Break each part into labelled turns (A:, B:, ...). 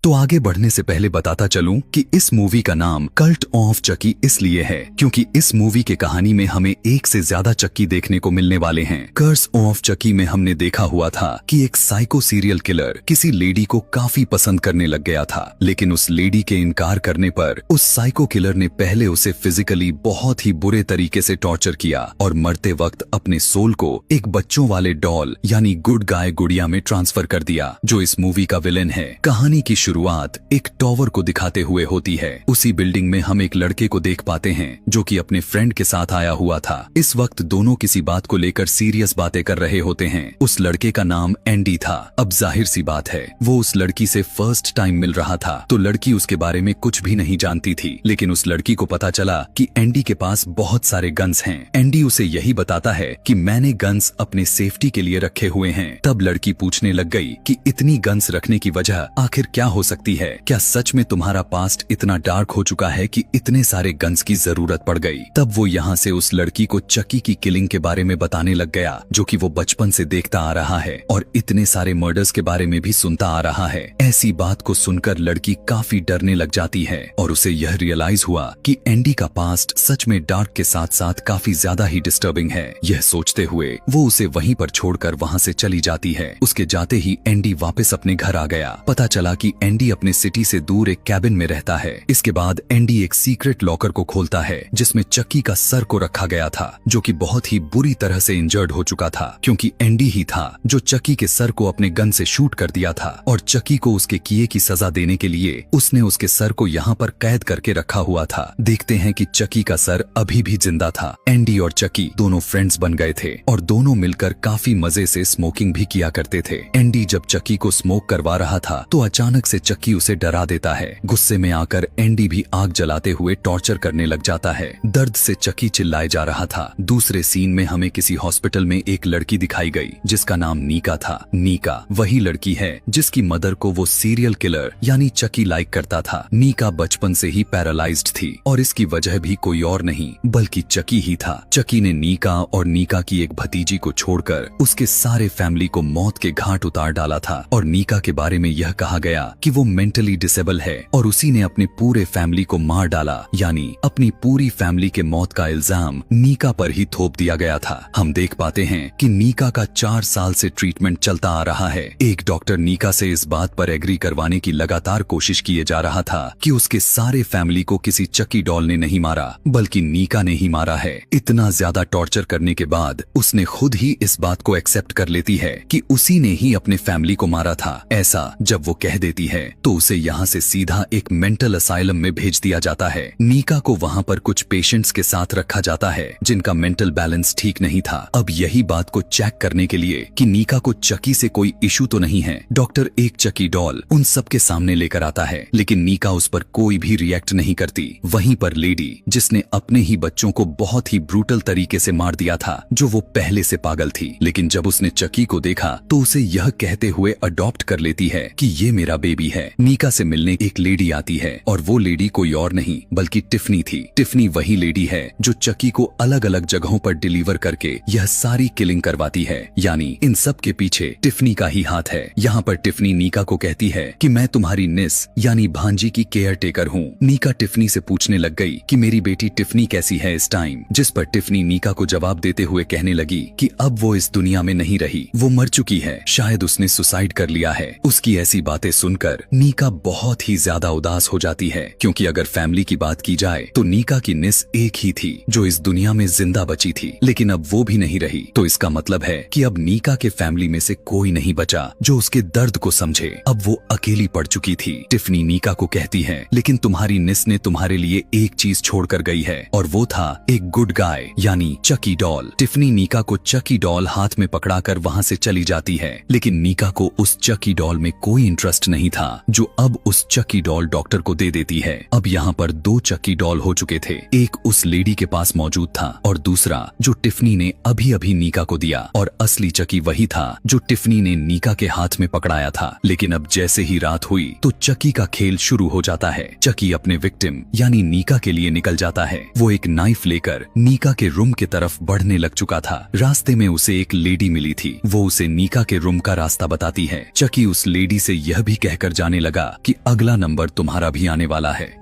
A: तो आगे बढ़ने से पहले बताता चलूं कि इस मूवी का नाम कल्ट ऑफ चकी इसलिए है क्योंकि इस मूवी के कहानी में हमें एक से ज्यादा चक्की देखने को मिलने वाले हैं। कर्स ऑफ चकी में हमने देखा हुआ था कि एक साइको सीरियल किलर किसी लेडी को काफी पसंद करने लग गया था, लेकिन उस लेडी के इनकार करने पर उस साइको किलर ने पहले उसे फिजिकली बहुत ही बुरे तरीके से टॉर्चर किया और मरते वक्त अपने सोल को एक बच्चों वाले डॉल यानी गुड गाय गुड़िया में ट्रांसफर कर दिया, जो इस मूवी का विलेन है। कहानी की शुरुआत एक टॉवर को दिखाते हुए होती है। उसी बिल्डिंग में हम एक लड़के को देख पाते हैं जो कि अपने फ्रेंड के साथ आया हुआ था। इस वक्त दोनों किसी बात को लेकर सीरियस बातें कर रहे होते हैं। उस लड़के का नाम एंडी था। अब जाहिर सी बात है वो उस लड़की से फर्स्ट टाइम मिल रहा था, तो लड़की उसके बारे में कुछ भी नहीं जानती थी, लेकिन उस लड़की को पता चला कि एंडी के पास बहुत सारे गन्स हैं। एंडी उसे यही बताता है कि मैंने गन्स अपने सेफ्टी के लिए रखे हुए हैं। तब लड़की पूछने लग गई कि इतनी गन्स रखने की वजह आखिर क्या हो सकती है? क्या सच में तुम्हारा पास्ट इतना डार्क हो चुका है कि इतने सारे गन्स की जरूरत पड़ गई? तब वो यहाँ से उस लड़की को चकी की किलिंग के बारे में बताने लग गया, जो कि वो बचपन से देखता आ रहा है और इतने सारे मर्डर्स के बारे में भी सुनता आ रहा है। ऐसी बात को सुनकर लड़की काफी डरने लग जाती है और उसे यह रियलाइज हुआ कि एंडी का पास्ट सच में डार्क के साथ साथ काफी ज्यादा ही डिस्टर्बिंग है। यह सोचते हुए वो उसे वहीं पर छोड़कर वहाँ से चली जाती है। उसके जाते ही एंडी वापस अपने घर आ गया। पता चला कि एंडी अपने सिटी से दूर एक कैबिन में रहता है। इसके बाद एंडी एक सीक्रेट लॉकर को खोलता है जिसमें चक्की का सर को रखा गया था, जो कि बहुत ही बुरी तरह से इंजर्ड हो चुका था, क्योंकि एंडी ही था जो चक्की के सर को अपने गन से शूट कर दिया था और चक्की को उसके किए की सजा देने के लिए उसने उसके सर को यहाँ पर कैद करके रखा हुआ था। देखते हैं कि चक्की का सर अभी भी जिंदा था। एंडी और चक्की दोनों फ्रेंड्स बन गए थे और दोनों मिलकर काफी मजे से स्मोकिंग भी किया करते थे। एंडी जब चक्की को स्मोक करवा रहा था तो अचानक से चक्की उसे डरा देता है। गुस्से में आकर एंडी भी आग जलाते हुए टॉर्चर करने लग जाता है। दर्द से चक्की चिल्लाए जा रहा था। दूसरे सीन में हमें किसी हॉस्पिटल में एक लड़की दिखाई गई जिसका नाम नीका था। नीका वही लड़की है जिसकी मदर को वो सीरियल किलर यानी चक्की लाइक करता था। नीका बचपन से ही पैरालाइज्ड थी और इसकी वजह भी कोई और नहीं बल्कि चक्की ही था। चक्की ने नीका और नीका की एक भतीजी को छोड़कर उसके सारे फैमिली को मौत के घाट उतार डाला था और नीका के बारे में यह कहा गया कि वो मेंटली डिसेबल है और उसी ने अपने पूरे फैमिली को मार डाला, यानी अपनी पूरी फैमिली के मौत का इल्जाम नीका पर ही थोप दिया गया था। हम देख पाते हैं कि नीका का 4 साल से ट्रीटमेंट चलता आ रहा है। एक डॉक्टर नीका से इस बात पर एग्री करवाने की लगातार कोशिश किए जा रहा था कि उसके सारे फैमिली को किसी चक्की डॉल ने नहीं मारा बल्कि नीका ने ही मारा है। इतना ज्यादा टॉर्चर करने के बाद उसने खुद ही इस बात को एक्सेप्ट कर लेती है कि उसी ने ही अपने फैमिली को मारा था। ऐसा जब वो कह देती है तो उसे यहाँ से सीधा एक मेंटल असाइलम में भेज दिया जाता है। नीका को वहाँ पर कुछ पेशेंट्स के साथ रखा जाता है जिनका मेंटल बैलेंस ठीक नहीं था। अब यही बात को चेक करने के लिए कि नीका को चक्की से कोई इशू तो नहीं है, डॉक्टर एक चक्की डॉल उन सबके सामने लेकर आता है, लेकिन नीका उस पर कोई भी रिएक्ट नहीं करती। वहीं पर लेडी जिसने अपने ही बच्चों को बहुत ही ब्रूटल तरीके से मार दिया था, जो वो पहले से पागल थी, लेकिन जब उसने चक्की को देखा तो उसे यह कहते हुए अडॉप्ट कर लेती है कि ये मेरा बेबी है। नीका से मिलने एक लेडी आती है और वो लेडी कोई और नहीं बल्कि टिफनी थी। टिफनी वही लेडी है जो चक्की को अलग अलग जगहों पर डिलीवर करके यह सारी किलिंग करवाती है, यानी इन सब के पीछे टिफनी का ही हाथ है। यहाँ पर टिफनी नीका को कहती है कि मैं तुम्हारी निस यानी भांजी की केयर टेकर हूँ। नीका टिफनी से पूछने लग गई कि मेरी बेटी टिफनी कैसी है इस टाइम, जिस पर टिफनी नीका को जवाब देते हुए कहने लगी कि अब वो इस दुनिया में नहीं रही, वो मर चुकी है, शायद उसने सुसाइड कर लिया है। उसकी ऐसी बातें सुनकर नीका बहुत ही ज्यादा उदास हो जाती है, क्योंकि अगर फैमिली की बात की जाए तो नीका की निस एक ही थी जो इस दुनिया में जिंदा बची थी, लेकिन अब वो भी नहीं रही। तो इसका मतलब है कि अब नीका के फैमिली में से कोई नहीं बचा जो उसके दर्द को समझे। अब वो अकेली पड़ चुकी थी। टिफनी नीका को कहती है लेकिन तुम्हारी निस ने तुम्हारे लिए एक चीज छोड़कर गई है और वो था एक गुड गाय यानी चक्की डॉल। टिफनी नीका को चक्की डॉल हाथ में पकड़ाकर वहाँ से चली जाती है, लेकिन नीका को उस चक्की डॉल में कोई इंटरेस्ट नहीं था जो अब उस चक्की डॉल डॉक्टर को दे देती है। अब यहाँ पर 2 चक्की डॉल हो चुके थे, एक उस लेडी के पास मौजूद था और दूसरा जो टिफनी ने अभी अभी नीका को दिया, और असली चक्की वही था जो टिफनी ने नीका के हाथ में पकड़ाया था। लेकिन अब जैसे ही रात हुई तो चक्की का खेल शुरू हो जाता है। चक्की अपने विक्टिम यानी नीका के लिए निकल जाता है। वो एक नाइफ लेकर नीका के रूम की तरफ बढ़ने लग चुका था। रास्ते में उसे एक लेडी मिली थी, वो उसे नीका के रूम का रास्ता बताती है। चक्की उस लेडी से यह भी कहकर कहकर जाने लगा कि अगला नंबर तुम्हारा भी आने वाला है।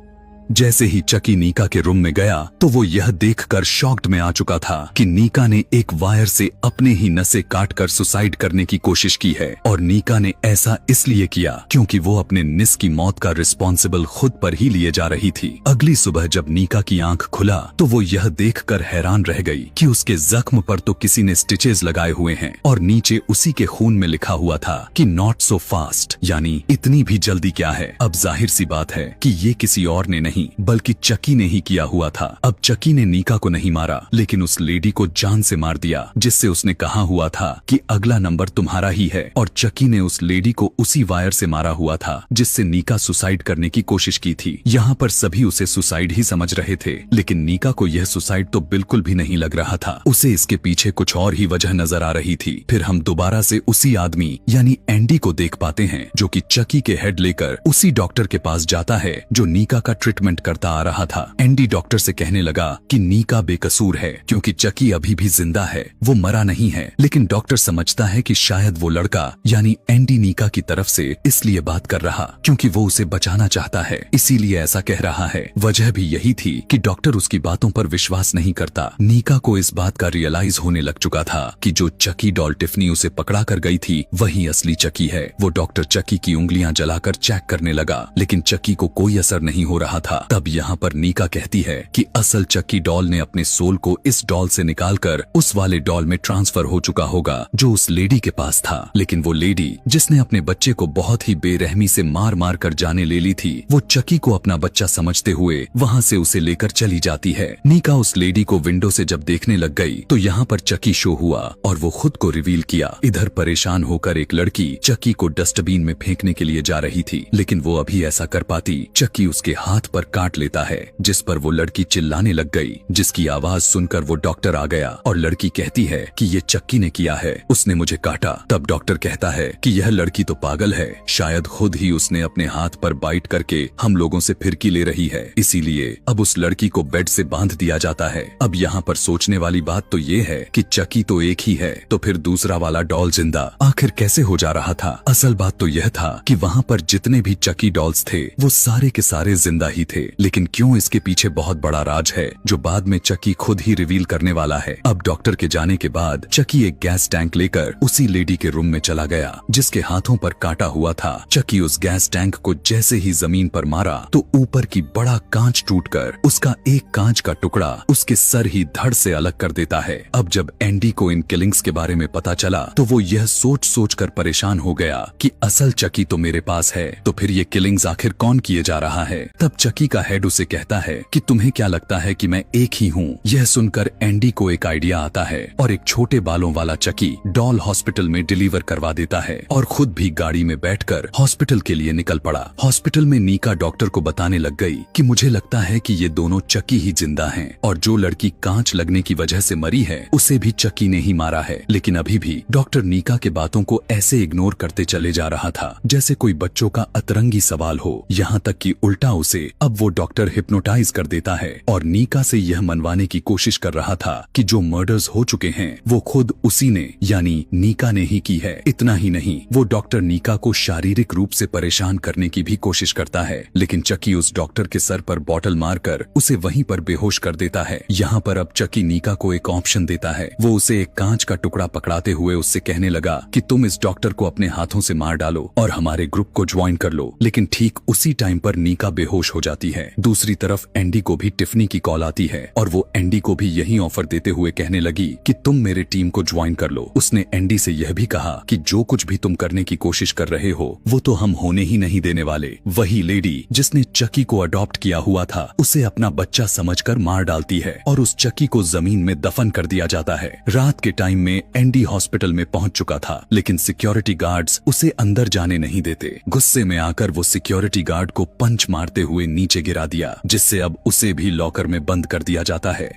A: जैसे ही चकी नीका के रूम में गया तो वो यह देखकर शॉक्ड में आ चुका था कि नीका ने एक वायर से अपने ही नसें काटकर सुसाइड करने की कोशिश की है, और नीका ने ऐसा इसलिए किया क्योंकि वो अपने निस की मौत का रिस्पॉन्सिबल खुद पर ही लिए जा रही थी। अगली सुबह जब नीका की आंख खुला तो वो यह देखकर हैरान रह गई कि उसके जख्म पर तो किसी ने स्टिचेस लगाए हुए हैं और नीचे उसी के खून में लिखा हुआ था कि नॉट सो फास्ट, यानी इतनी भी जल्दी क्या है। अब जाहिर सी बात है कि ये किसी और ने नहीं बल्कि चकी ने ही किया हुआ था। अब चकी ने नीका को नहीं मारा लेकिन उस लेडी को जान से मार दिया जिससे उसने कहा हुआ था कि अगला नंबर तुम्हारा ही है, और चकी ने उस लेडी को उसी वायर से मारा हुआ था जिससे नीका सुसाइड करने की कोशिश की थी। यहाँ पर सभी उसे सुसाइड ही समझ रहे थे लेकिन नीका को यह सुसाइड तो बिल्कुल भी नहीं लग रहा था। उसे इसके पीछे कुछ और ही वजह नजर आ रही थी। फिर हम दोबारा से उसी आदमी यानी एंडी को देख पाते हैं जो कि चकी के हेड लेकर उसी डॉक्टर के पास जाता है जो नीका का ट्रीटमेंट करता आ रहा था। एंडी डॉक्टर से कहने लगा कि नीका बेकसूर है क्योंकि चकी अभी भी जिंदा है, वो मरा नहीं है। लेकिन डॉक्टर समझता है कि शायद वो लड़का यानी एंडी नीका की तरफ से इसलिए बात कर रहा क्योंकि वो उसे बचाना चाहता है, इसीलिए ऐसा कह रहा है। वजह भी यही थी कि डॉक्टर उसकी बातों पर विश्वास नहीं करता। नीका को इस बात का रियलाइज होने लग चुका था कि जो चकी डॉल टिफनी उसे पकड़ा कर गई थी वही असली चकी है। वो डॉक्टर चकी की उंगलियां जलाकर चेक करने लगा लेकिन चकी को कोई असर नहीं हो रहा था। तब यहाँ पर नीका कहती है कि असल चक्की डॉल ने अपने सोल को इस डॉल से निकालकर उस वाले डॉल में ट्रांसफर हो चुका होगा जो उस लेडी के पास था। लेकिन वो लेडी जिसने अपने बच्चे को बहुत ही बेरहमी से मार मार कर जाने ले ली थी, वो चक्की को अपना बच्चा समझते हुए वहाँ से उसे लेकर चली जाती है। नीका उस लेडी को विंडो से जब देखने लग गई तो यहाँ पर चक्की शो हुआ और वो खुद को रिवील किया। इधर परेशान होकर एक लड़की चक्की को डस्टबिन में फेंकने के लिए जा रही थी लेकिन वो अभी ऐसा कर पाती चक्की उसके हाथ पर काट लेता है, जिस पर वो लड़की चिल्लाने लग गई, जिसकी आवाज सुनकर वो डॉक्टर आ गया और लड़की कहती है कि ये चक्की ने किया है, उसने मुझे काटा। तब डॉक्टर कहता है कि यह लड़की तो पागल है, शायद खुद ही उसने अपने हाथ पर बाइट करके हम लोगों से फिरकी ले रही है, इसीलिए अब उस लड़की को बेड से बांध दिया जाता है। अब यहाँ पर सोचने वाली बात तो ये है कि चक्की तो एक ही है तो फिर दूसरा वाला डॉल जिंदा आखिर कैसे हो जा रहा था। असल बात तो यह था कि वहाँ पर जितने भी चक्की डॉल्स थे वो सारे के सारे जिंदा ही थे, लेकिन क्यों इसके पीछे बहुत बड़ा राज है जो बाद में चकी खुद ही रिवील करने वाला है। अब डॉक्टर के जाने के बाद चकी एक गैस टैंक लेकर उसी लेडी के रूम में चला गया जिसके हाथों पर काटा हुआ था। चकी उस गैस टैंक को जैसे ही जमीन पर मारा तो ऊपर की बड़ा कांच टूटकर उसका एक कांच का टुकड़ा उसके सर ही धड़ से अलग कर देता है। अब जब एंडी को इन किलिंग्स के बारे में पता चला तो वो यह सोच सोच कर परेशान हो गया कि असल चकी तो मेरे पास है तो फिर ये किलिंग्स आखिर कौन किए जा रहा है। तब चकी का हेड उसे कहता है कि तुम्हें क्या लगता है कि मैं एक ही हूँ। यह सुनकर एंडी को एक आइडिया आता है और एक छोटे बालों वाला चकी डॉल हॉस्पिटल में डिलीवर करवा देता है और खुद भी गाड़ी में बैठकर हॉस्पिटल के लिए निकल पड़ा। हॉस्पिटल में नीका डॉक्टर को बताने लग गई कि मुझे लगता है कि ये दोनों चकी ही जिंदा हैं और जो लड़की कांच लगने की वजह से मरी है उसे भी चकी ने ही मारा है। लेकिन अभी भी डॉक्टर नीका के बातों को ऐसे इग्नोर करते चले जा रहा था जैसे कोई बच्चों का अतरंगी सवाल हो, यहाँ तक कि उल्टा उसे अब वो डॉक्टर हिप्नोटाइज कर देता है और नीका से यह मनवाने की कोशिश कर रहा था कि जो मर्डर्स हो चुके हैं वो खुद उसी ने यानी नीका ने ही की है। इतना ही नहीं, वो डॉक्टर नीका को शारीरिक रूप से परेशान करने की भी कोशिश करता है, लेकिन चकी उस डॉक्टर के सर पर बॉटल मारकर उसे वहीं पर बेहोश कर देता है। यहाँ पर अब चकी नीका को एक ऑप्शन देता है। वो उसे एक कांच का टुकड़ा पकड़ाते हुए उससे कहने लगा कि तुम इस डॉक्टर को अपने हाथों से मार डालो और हमारे ग्रुप को ज्वाइन कर लो। लेकिन ठीक उसी टाइम पर नीका बेहोश हो जाती है। दूसरी तरफ एंडी को भी टिफनी की कॉल आती है और वो एंडी को भी यही ऑफर देते हुए कहने लगी कि तुम मेरे टीम को ज्वाइन कर लो। उसने एंडी से यह भी कहा कि जो कुछ भी तुम करने की कोशिश कर रहे हो वो तो हम होने ही नहीं देने वाले। वही लेडी जिसने चकी को अडॉप्ट किया हुआ था उसे अपना बच्चा समझकर मार डालती है और उस चकी को जमीन में दफन कर दिया जाता है। रात के टाइम में एंडी हॉस्पिटल में पहुंच चुका था लेकिन सिक्योरिटी गार्ड्स उसे अंदर जाने नहीं देते। गुस्से में आकर वो सिक्योरिटी गार्ड को पंच मारते हुए नीचे गिरा दिया जिससे अब उसे भी लॉकर में बंद कर दिया जाता है।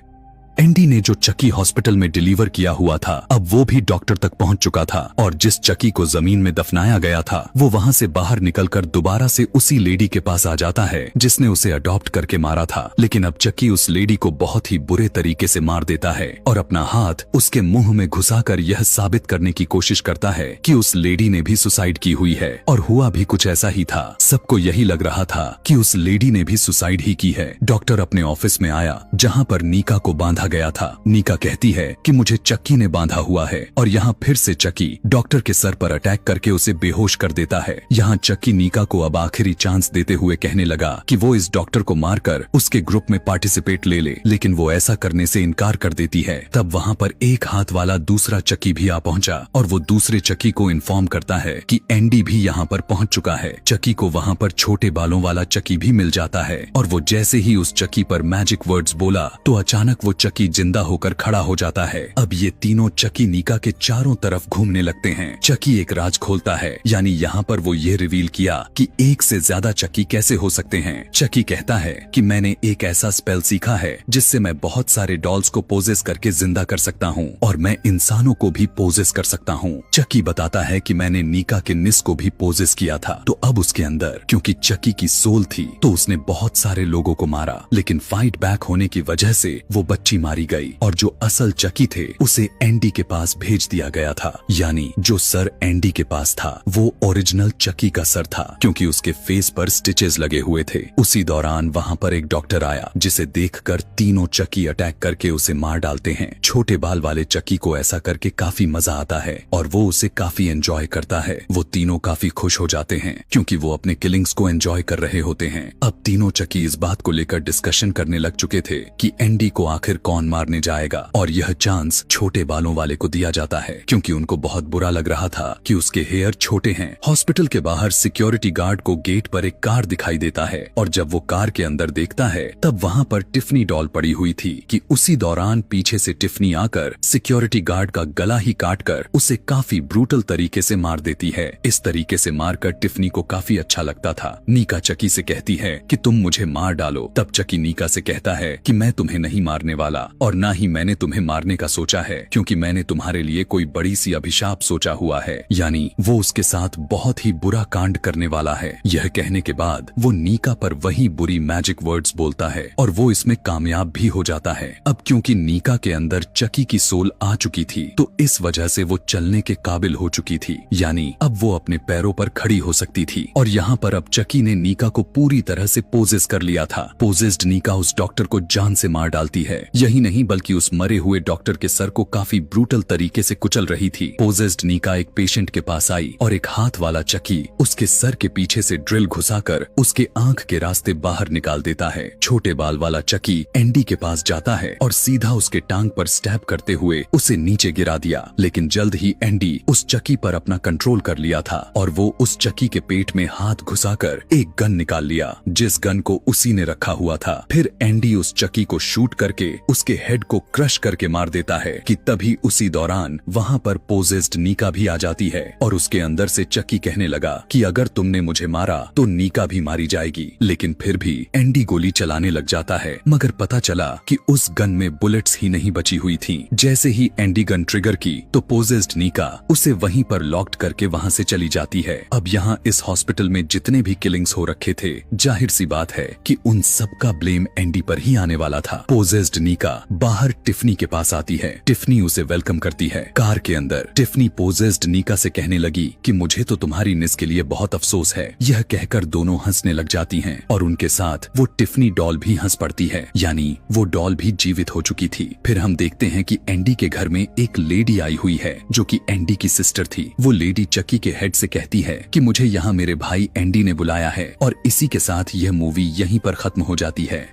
A: एंडी ने जो चक्की हॉस्पिटल में डिलीवर किया हुआ था अब वो भी डॉक्टर तक पहुंच चुका था और जिस चक्की को जमीन में दफनाया गया था वो वहां से बाहर निकलकर दोबारा से उसी लेडी के पास आ जाता है जिसने उसे अडॉप्ट करके मारा था। लेकिन अब चक्की उस लेडी को बहुत ही बुरे तरीके से मार देता है और अपना हाथ उसके मुंह में घुसाकर यह साबित करने की कोशिश करता है कि उस लेडी ने भी सुसाइड की हुई है। और हुआ भी कुछ ऐसा ही था। सबको यही लग रहा था कि उस लेडी ने भी सुसाइड ही की है। डॉक्टर अपने ऑफिस में आया जहाँ पर नीका को बांधा गया था। नीका कहती है कि मुझे चक्की ने बांधा हुआ है और यहाँ फिर से चक्की डॉक्टर के सर पर अटैक करके उसे बेहोश कर देता है। यहाँ चक्की नीका को अब आखिरी चांस देते हुए कहने लगा कि वो इस डॉक्टर को मारकर उसके ग्रुप में पार्टिसिपेट ले ले, लेकिन वो ऐसा करने से इनकार कर देती है। तब वहाँ पर एक हाथ वाला दूसरा चक्की भी आ पहुंचा और वो दूसरे चक्की को इन्फॉर्म करता है कि एंडी भी यहाँ पर पहुंच चुका है। चक्की को वहाँ पर छोटे बालों वाला चक्की भी मिल जाता है और वो जैसे ही उस चक्की पर मैजिक वर्ड्स बोला तो अचानक वो चक्की जिंदा होकर खड़ा हो जाता है। अब ये तीनों चक्की नीका के चारों तरफ घूमने लगते हैं। चक्की एक राज खोलता है, यानी यहाँ पर वो ये रिवील किया कि एक से ज्यादा चक्की कैसे हो सकते हैं। चक्की कहता है कि मैंने एक ऐसा स्पेल सीखा है जिससे मैं बहुत सारे डॉल्स को पोजेस करके जिंदा कर सकता हूँ और मैं इंसानों को भी पोजेस कर सकता हूँ। चक्की बताता है कि मैंने नीका के निस को भी पोजेस किया था, तो अब उसके अंदर क्योंकि चक्की की सोल थी तो उसने बहुत सारे लोगों को मारा, लेकिन फाइट बैक होने की वजह से वो बच्ची मारी गई और जो असल चक्की थे उसे एंडी के पास भेज दिया गया था। यानी जो सर एंडी के पास था वो ओरिजिनल चक्की का सर था क्योंकि उसके फेस पर स्टिचेस लगे हुए थे। उसी दौरान वहाँ पर एक डॉक्टर आया जिसे देखकर तीनों चक्की अटैक करके उसे मार डालते हैं। छोटे बाल वाले चक्की को ऐसा करके काफी मजा आता है और वो उसे काफी एंजॉय करता है। वो तीनों काफी खुश हो जाते हैं क्योंकि वो अपने किलिंग्स को एंजॉय कर रहे होते हैं। अब तीनों चक्की इस बात को लेकर डिस्कशन करने लग चुके थे कि एंडी को आखिर कौन मारने जाएगा और यह चांस छोटे बालों वाले को दिया जाता है क्योंकि उनको बहुत बुरा लग रहा था कि उसके हेयर छोटे हैं। हॉस्पिटल के बाहर सिक्योरिटी गार्ड को गेट पर एक कार दिखाई देता है और जब वो कार के अंदर देखता है तब वहाँ पर टिफनी डॉल पड़ी हुई थी कि उसी दौरान पीछे से टिफनी आकर सिक्योरिटी गार्ड का गला ही काटकर उसे काफी ब्रूटल तरीके से मार देती है। इस तरीके से मारकर टिफनी को काफी अच्छा लगता था। नीका चक्की से कहती है कि तुम मुझे मार डालो। तब चक्की नीका से कहता है कि मैं तुम्हें नहीं मारने वाला और ना ही मैंने तुम्हें मारने का सोचा है क्योंकि मैंने तुम्हारे लिए कोई बड़ी सी अभिशाप सोचा हुआ है, यानी वो उसके साथ बहुत ही बुरा कांड करने वाला है। यह कहने के बाद वो नीका पर वही बुरी मैजिक वर्ड्स बोलता है और वो इसमें कामयाब भी हो जाता है। अब क्योंकि नीका के अंदर चक्की की सोल आ चुकी थी तो इस वजह से वो चलने के काबिल हो चुकी थी, यानी अब वो अपने पैरों पर खड़ी हो सकती थी। और यहाँ पर अब चक्की ने नीका को पूरी तरह से पोजेस कर लिया था। पोजेस्ड नीका उस डॉक्टर को जान से मार डालती है। यही नहीं बल्कि उस मरे हुए डॉक्टर के सर को काफी ब्रूटल तरीके से कुचल रही थी। पोजेस्ड नीका एक पेशेंट के पास आई और एक हाथ वाला चक्की उसके सर के पीछे से ड्रिल घुसाकर उसके आंख के रास्ते बाहर निकाल देता है। छोटे बाल वाला चक्की एंडी के पास जाता है और सीधा उसके टांग पर स्टैब करते हुए उसे नीचे गिरा दिया, लेकिन जल्द ही एंडी उस चक्की पर अपना कंट्रोल कर लिया था और वो उस चक्की के पेट में हाथ घुसाकर एक गन निकाल लिया जिस गन को उसी ने रखा हुआ था। फिर एंडी उस चक्की को शूट करके उसके हेड को क्रश करके मार देता है कि तभी उसी दौरान वहाँ पर पोजेस्ड नीका भी आ जाती है और उसके अंदर से चक्की कहने लगा कि अगर तुमने मुझे मारा तो नीका भी मारी जाएगी। लेकिन फिर भी एंडी गोली चलाने लग जाता है, मगर पता चला कि उस गन में बुलेट्स ही नहीं बची हुई थी। जैसे ही एंडी गन ट्रिगर की तो पोजेस्ड नीका उसे वहीं पर लॉक्ड करके वहाँ से चली जाती है। अब यहाँ इस हॉस्पिटल में जितने भी किलिंग्स हो रखे थे, जाहिर सी बात है कि उन सब का ब्लेम एंडी पर ही आने वाला था। पोजेस्ड नीका बाहर टिफनी के पास आती है। टिफनी उसे वेलकम करती है। कार के अंदर टिफनी पोजेस्ड नीका से कहने लगी कि मुझे तो तुम्हारी निस के लिए बहुत अफसोस है। यह कहकर दोनों हंसने लग जाती हैं और उनके साथ वो टिफनी डॉल भी हंस पड़ती है, यानी वो डॉल भी जीवित हो चुकी थी। फिर हम देखते हैं कि एंडी के घर में एक लेडी आई हुई है जो कि एंडी की सिस्टर थी। वो लेडी चक्की के हेड से कहती है कि मुझे यहाँ मेरे भाई एंडी ने बुलाया है और इसी के साथ यह मूवी यहीं पर खत्म हो जाती है।